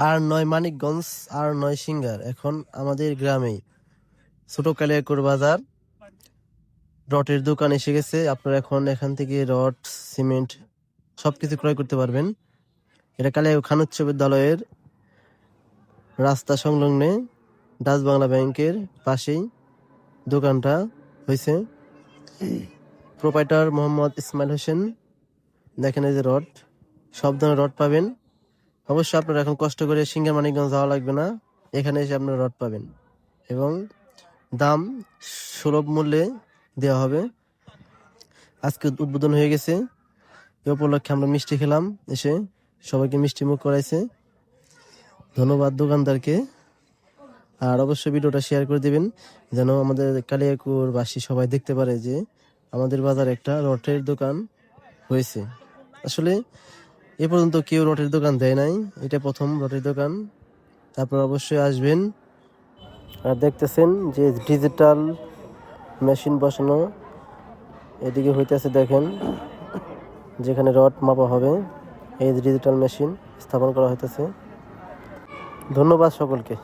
আর ৯ মানিকগঞ্জ, আর ৯ singer. এখন আমাদের গ্রামেই ছোট কালিয়াকৈর বাজার রটের দোকান এসে গেছে। আপনারা এখন এখান থেকে রড, সিমেন্ট সবকিছু ক্রয় করতে পারবেন। এটা কালিয়াকৈর খান উচ্চ বিদ্যালয়ের রাস্তা সংলগ্নে ডাচ বাংলা ব্যাংকের পাশেই দোকানটা হয়েছে। প্রোপাইটার মোহাম্মদ ইসমাইল হোসেন। দেখেন এই যে রড, সব ধরনের রড পাবেন। অবশ্যই আপনারা এখন কষ্ট করে সিঙ্গার মানিকগঞ্জ যাওয়া লাগবে না, এখানে এসে আপনারা রড পাবেন এবং দাম সুলভ মূল্যে দেওয়া হবে। আজকে উদ্বোধন হয়ে গেছে, এ উপলক্ষে আমরা মিষ্টি খেলাম, এসে সবাইকে মিষ্টি মুখ করাইছে। ধন্যবাদ দোকানদারকে। আর অবশ্যই ভিডিওটা শেয়ার করে দিবেন যেন আমাদের কালিয়াকৈরবাসী সবাই দেখতে পারে যে আমাদের বাজারে একটা রটের দোকান হয়েছে। আসলে এ পর্যন্ত কেউ রটের দোকান দেয় নাই, এটা প্রথম রটের দোকান। তারপর অবশ্যই আসবেন। আর দেখতেছেন যে ডিজিটাল মেশিন বসানো এদিকে হইতেছে, দেখেন যেখানে রড মাপা হবে, এই ডিজিটাল মেশিন স্থাপন করা হইতেছে। ধন্যবাদ সকলকে।